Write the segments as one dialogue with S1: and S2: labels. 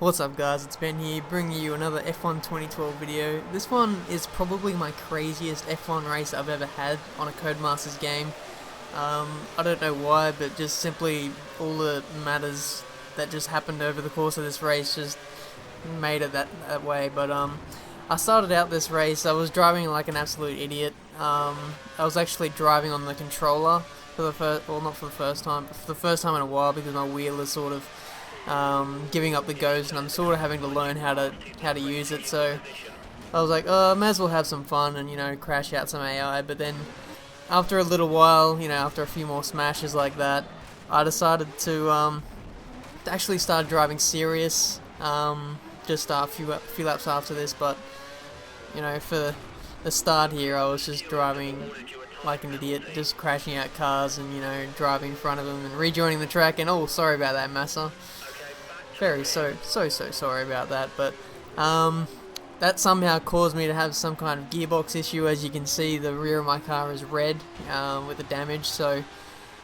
S1: What's up guys, it's Ben here, bringing you another F1 2012 video. This one is probably my craziest F1 race I've ever had on a Codemasters game. I don't know why, but just simply all the matters that just happened over the course of this race just made it that way. But I started out this race, I was driving like an absolute idiot. I was actually driving on the controller for the first, well, not for the first time, but for the first time in a while, because my wheel is sort of giving up the ghost, and I'm sort of having to learn how to use it. So I was like, oh, I may as well have some fun and, you know, crash out some AI. But then after a little while, you know, after a few more smashes like that, I decided to actually start driving serious. Just a few laps after this, but you know, for the start here, I was just driving like an idiot, just crashing out cars and, you know, driving in front of them and rejoining the track. And oh, sorry about that, Massa. So sorry about that, but that somehow caused me to have some kind of gearbox issue. As you can see, the rear of my car is red with the damage, so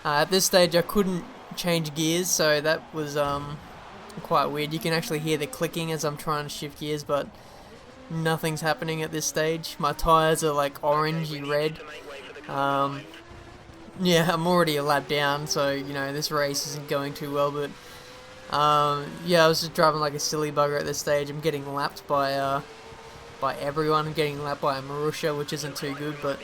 S1: at this stage I couldn't change gears, so that was quite weird. You can actually hear the clicking as I'm trying to shift gears, but nothing's happening at this stage. My tyres are like orangey red. Yeah, I'm already a lap down, so you know, this race isn't going too well, but yeah, I was just driving like a silly bugger at this stage. I'm getting lapped by everyone. I'm getting lapped by Marussia, which isn't too good, but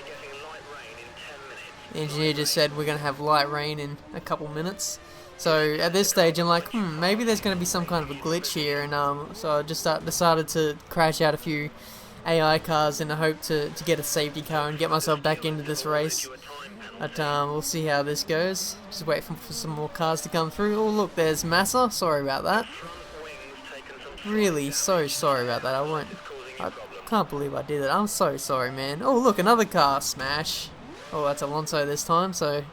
S1: the engineer just said we're going to have light rain in a couple minutes. So at this stage I'm like, maybe there's going to be some kind of a glitch here, and so I just decided to crash out a few AI cars in the hope to get a safety car and get myself back into this race. But we'll see how this goes. Just wait for some more cars to come through. Oh look, there's Massa. Sorry about that. Really, so sorry about that. I can't believe I did it. I'm so sorry, man. Oh look, another car smash. Oh, that's Alonso this time. So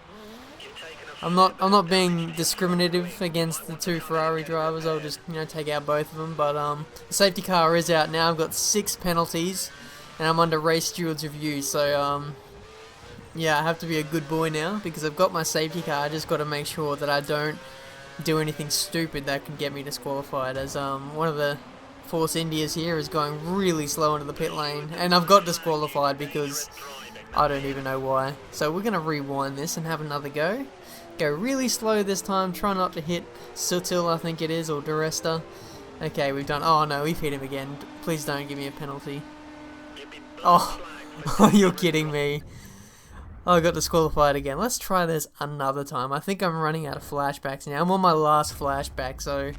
S1: I'm not being discriminative against the two Ferrari drivers. I'll just, you know, take out both of them. But the safety car is out now. I've got 6 penalties, and I'm under race steward's review. So yeah, I have to be a good boy now because I've got my safety car. I just got to make sure that I don't do anything stupid that could get me disqualified, as one of the Force Indias here is going really slow into the pit lane, and I've got disqualified because I don't even know why. So we're going to rewind this and have another go. Go really slow this time, try not to hit Sutil, I think it is, or Duresta. Okay, we've done, oh no, we've hit him again. Please don't give me a penalty. Oh, you're kidding me. I got disqualified again. Let's try this another time. I think I'm running out of flashbacks now. I'm on my last flashback, so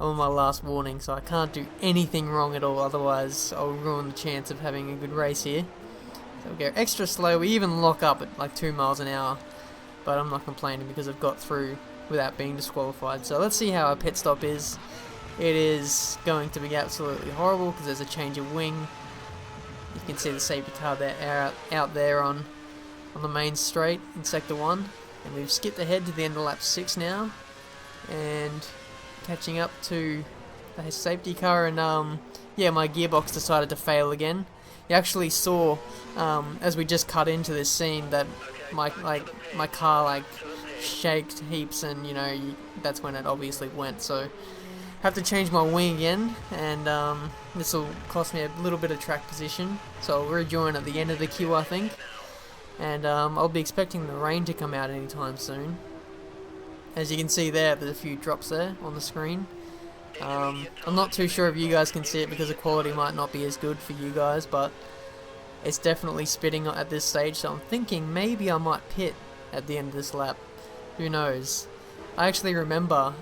S1: I'm on my last warning, so I can't do anything wrong at all, otherwise I'll ruin the chance of having a good race here. So we'll go extra slow. We even lock up at like 2 miles an hour, but I'm not complaining because I've got through without being disqualified. So let's see how our pit stop is. It is going to be absolutely horrible because there's a change of wing. You can see the safety car there out there on the main straight in sector 1, and we've skipped ahead to the end of lap 6 now, and catching up to the safety car. And yeah, my gearbox decided to fail again. You actually saw as we just cut into this scene that my car like shaked heaps, and you know, that's when it obviously went. So have to change my wing again, and this will cost me a little bit of track position, so I'll rejoin at the end of the queue, I think. And I'll be expecting the rain to come out anytime soon. As you can see there's a few drops there on the screen. I'm not too sure if you guys can see it because the quality might not be as good for you guys, but it's definitely spitting at this stage, so I'm thinking maybe I might pit at the end of this lap. Who knows? I actually remember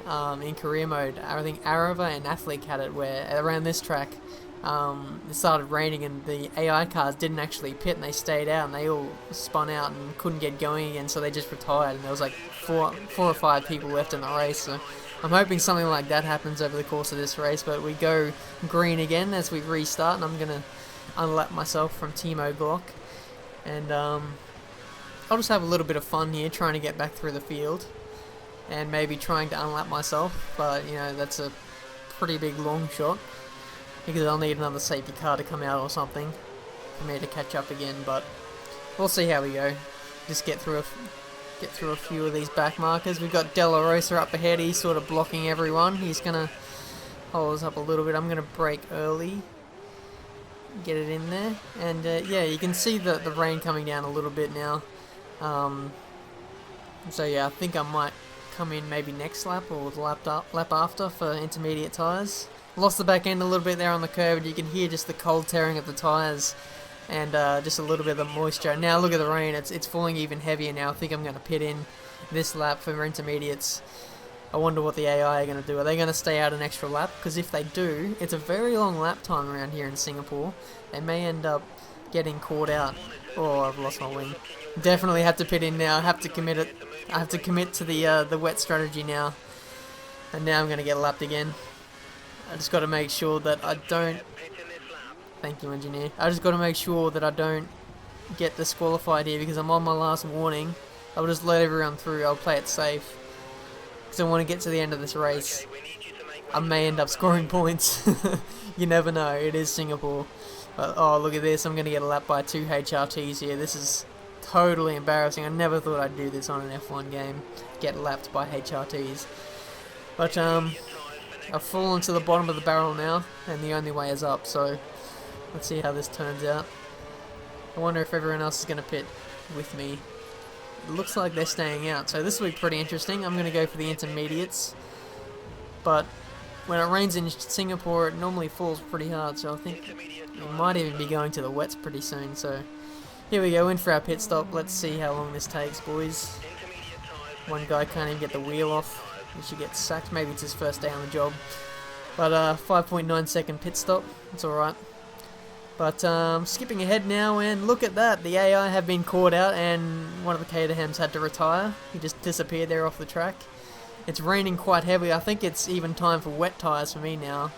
S1: in career mode, I think Arava and Athlete had it, where around this track it started raining and the AI cars didn't actually pit and they stayed out, and they all spun out and couldn't get going again, so they just retired, and there was like four or five people left in the race. So I'm hoping something like that happens over the course of this race, but we go green again as we restart, and I'm going to unlap myself from Timo Glock, and I'll just have a little bit of fun here trying to get back through the field and maybe trying to unlap myself, but you know, that's a pretty big long shot because I'll need another safety car to come out or something for me to catch up again. But we'll see how we go. Just get through a few of these back markers. We've got De La Rosa up ahead. He's sort of blocking everyone. He's gonna hold us up a little bit. I'm going to brake early, get it in there, and yeah, you can see the rain coming down a little bit now. So yeah, I think I might come in maybe next lap or the lap after for intermediate tyres. Lost the back end a little bit there on the curve, and you can hear just the cold tearing of the tyres and just a little bit of the moisture. Now look at the rain, it's falling even heavier now. I think I'm going to pit in this lap for intermediates. I wonder what the AI are going to do. Are they going to stay out an extra lap? Because if they do, it's a very long lap time around here in Singapore. They may end up getting caught out. Oh, I've lost my wing. Definitely have to pit in now. I have to commit it. I have to commit to the wet strategy now. And now I'm going to get lapped again. I just got to make sure that I don't... Thank you, engineer. I just got to make sure that I don't get disqualified here because I'm on my last warning. I'll just let everyone through. I'll play it safe. Because I want to get to the end of this race. I may end up scoring points. You never know. It is Singapore. But, oh, look at this. I'm going to get lapped by 2 HRTs here. This is totally embarrassing. I never thought I'd do this on an F1 game. Get lapped by HRTs. But, I've fallen to the bottom of the barrel now. And the only way is up. So, let's see how this turns out. I wonder if everyone else is going to pit with me. It looks like they're staying out, so this will be pretty interesting. I'm going to go for the intermediates, but when it rains in Singapore it normally falls pretty hard, so I think we might even be going to the wets pretty soon. So here we go, in for our pit stop. Let's see how long this takes, boys. One guy can't even get the wheel off. He should get sacked. Maybe it's his first day on the job, but 5.9 second pit stop, it's alright. But skipping ahead now, and look at that, the AI have been caught out and one of the Caterhams had to retire. He just disappeared there off the track. It's raining quite heavily. I think it's even time for wet tyres for me now.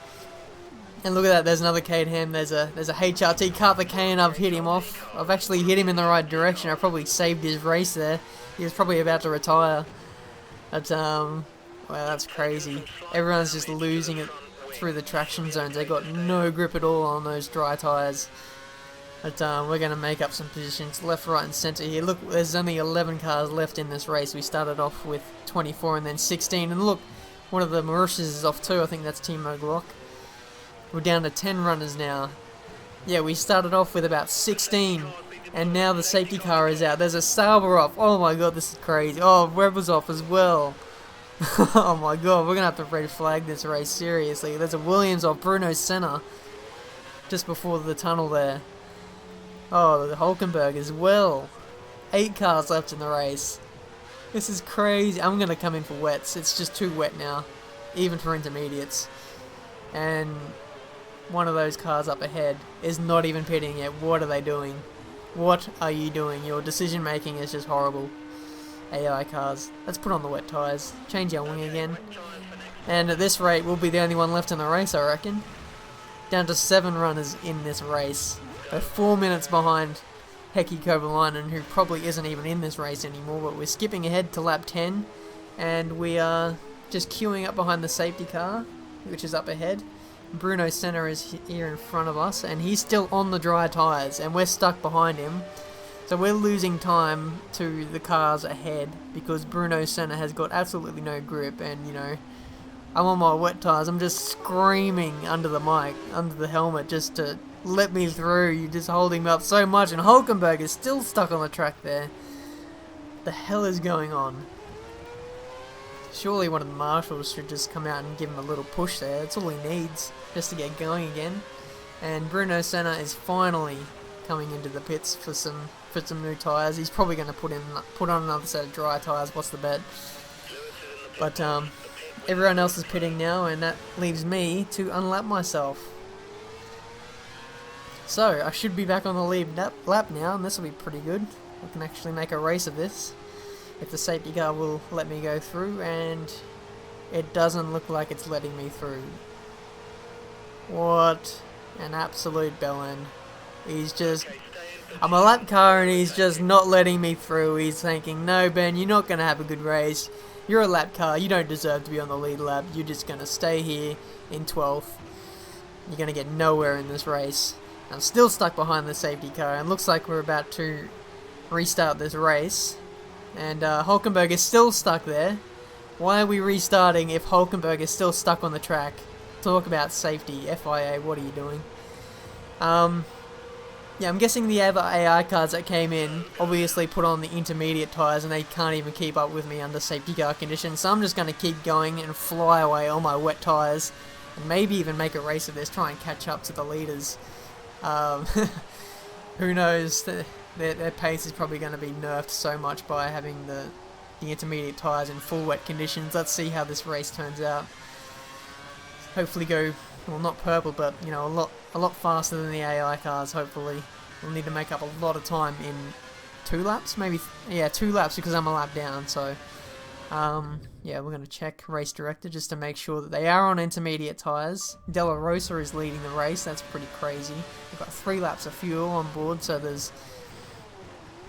S1: And look at that, there's another Caterham, there's a HRT, cut the K, and I've hit him off. I've actually hit him in the right direction. I probably saved his race there. He was probably about to retire. But wow, that's crazy. Everyone's just losing it through the traction zones. They got no grip at all on those dry tyres. But we're going to make up some positions left, right and centre here. Look, there's only 11 cars left in this race. We started off with 24 and then 16. And look, one of the Mauritius is off too. I think that's Tiametmarduk. We're down to 10 runners now. Yeah, we started off with about 16. And now the safety car is out. There's a Sauber off. Oh my god, this is crazy. Oh, Webber's off as well. Oh my god, we're going to have to red flag this race, seriously. There's a Williams off, Bruno Senna, just before the tunnel there. Oh, the Hulkenberg as well. 8 cars left in the race. This is crazy. I'm going to come in for wets. It's just too wet now, even for intermediates. And one of those cars up ahead is not even pitting yet. What are they doing? What are you doing? Your decision making is just horrible. AI cars. Let's put on the wet tyres. Change our wing again. And at this rate, we'll be the only one left in the race, I reckon. Down to 7 runners in this race. They're 4 minutes behind Heikki Kovalainen, who probably isn't even in this race anymore, but we're skipping ahead to lap 10. And we are just queuing up behind the safety car, which is up ahead. Bruno Senna is here in front of us, and he's still on the dry tyres, and we're stuck behind him. So we're losing time to the cars ahead because Bruno Senna has got absolutely no grip, and you know, I'm on my wet tyres. I'm just screaming under the mic, under the helmet, just to let me through. You're just holding me up so much, and Hulkenberg is still stuck on the track there. The hell is going on? Surely one of the marshals should just come out and give him a little push there. That's all he needs just to get going again. And Bruno Senna is finally coming into the pits for some new tyres. He's probably going to put on another set of dry tyres. What's the bet? But everyone else is pitting now, and that leaves me to unlap myself. So I should be back on the lead lap now, and this will be pretty good. I can actually make a race of this if the safety car will let me go through, and it doesn't look like it's letting me through. What an absolute bellend. He's just... I'm a lap car and he's just not letting me through. He's thinking, no Ben, you're not going to have a good race. You're a lap car, you don't deserve to be on the lead lap. You're just going to stay here in 12th. You're going to get nowhere in this race. I'm still stuck behind the safety car, and looks like we're about to restart this race. And Hulkenberg is still stuck there. Why are we restarting if Hulkenberg is still stuck on the track? talk about safety. FIA, what are you doing? Yeah, I'm guessing the other AI cars that came in obviously put on the intermediate tyres and they can't even keep up with me under safety car conditions, so I'm just going to keep going and fly away on my wet tyres and maybe even make a race of this, try and catch up to the leaders. Who knows, their pace is probably going to be nerfed so much by having the intermediate tyres in full wet conditions. Let's see how this race turns out. Hopefully go, well, not purple, but you know, a lot faster than the AI cars. Hopefully we'll need to make up a lot of time in 2 laps, maybe. Yeah, 2 laps, because I'm a lap down. So yeah, we're going to check race director just to make sure that they are on intermediate tyres. Della Rosa is leading the race. That's pretty crazy. We've got 3 laps of fuel on board, so there's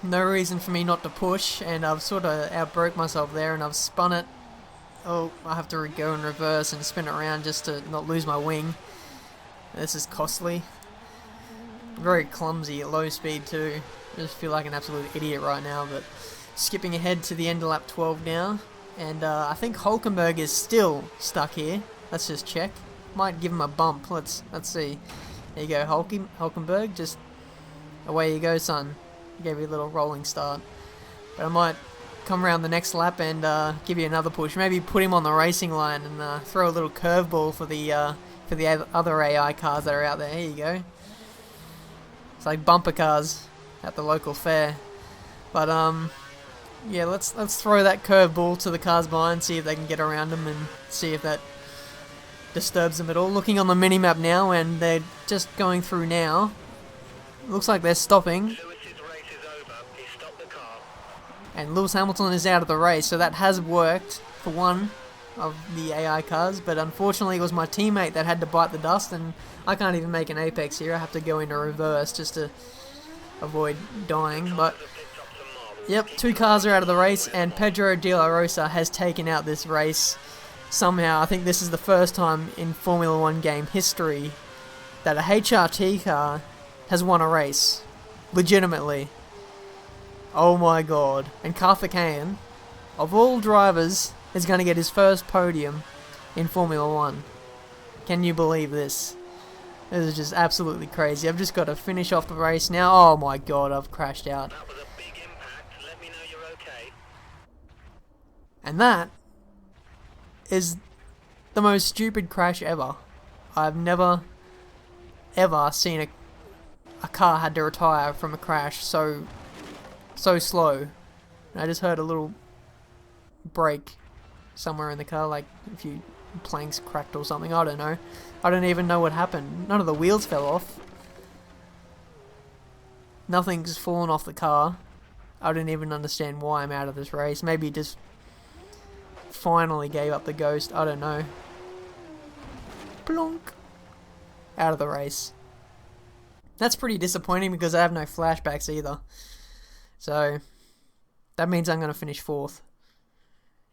S1: no reason for me not to push, and I've sort of outbroke myself there, and I've spun it. Oh, I have to go in reverse and spin it around just to not lose my wing. This is costly. Very clumsy at low speed too. I just feel like an absolute idiot right now, but skipping ahead to the end of lap 12 now. And I think Hulkenberg is still stuck here. Let's just check. Might give him a bump. Let's see. There you go, Hulkenberg. Just away you go, son. Gave you a little rolling start. But I might come around the next lap and give you another push. Maybe put him on the racing line and throw a little curveball for the other AI cars that are out there. Here you go. It's like bumper cars at the local fair. But yeah, let's throw that curveball to the cars behind, see if they can get around them and see if that disturbs them at all. Looking on the minimap now, and they're just going through now. Looks like they're stopping. And Lewis Hamilton is out of the race, so that has worked for one of the AI cars, but unfortunately it was my teammate that had to bite the dust, and I can't even make an apex here. I have to go into reverse just to avoid dying. But yep, 2 cars are out of the race, and Pedro de la Rosa has taken out this race somehow. I think this is the first time in Formula 1 game history that a HRT car has won a race. Legitimately. Oh my god. And Karthikeyan, of all drivers, is going to get his first podium in Formula 1. Can you believe this? This is just absolutely crazy. I've just got to finish off the race now. Oh my god, I've crashed out.
S2: That was a big impact. Let me know you're okay.
S1: And that is the most stupid crash ever. I've never, ever seen a car had to retire from a crash so slow. I just heard a little break somewhere in the car, like a few planks cracked or something. I don't know. I don't even know what happened. None of the wheels fell off. Nothing's fallen off the car. I don't even understand why I'm out of this race. Maybe it just finally gave up the ghost. I don't know. Plonk. Out of the race. That's pretty disappointing because I have no flashbacks either. So that means I'm going to finish 4th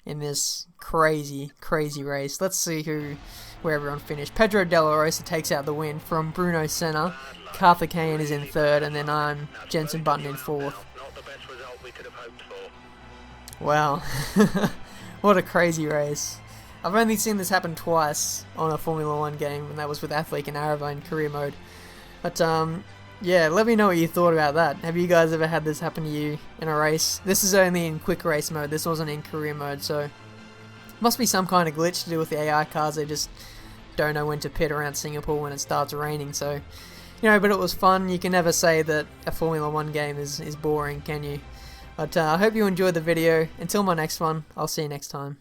S1: in this crazy, crazy race. Let's see where everyone finished. Pedro de la Rosa takes out the win from Bruno Senna. Karthikeyan is in 3rd, and then I'm Jenson Button in 4th. Wow. What a crazy race. I've only seen this happen twice on a Formula 1 game, and that was with Athlete and Arava in career mode. But yeah, let me know what you thought about that. Have you guys ever had this happen to you in a race? This is only in quick race mode. This wasn't in career mode, so must be some kind of glitch to do with the AI cars. They just don't know when to pit around Singapore when it starts raining. So, you know, but it was fun. You can never say that a Formula 1 game is boring, can you? But I hope you enjoyed the video. Until my next one, I'll see you next time.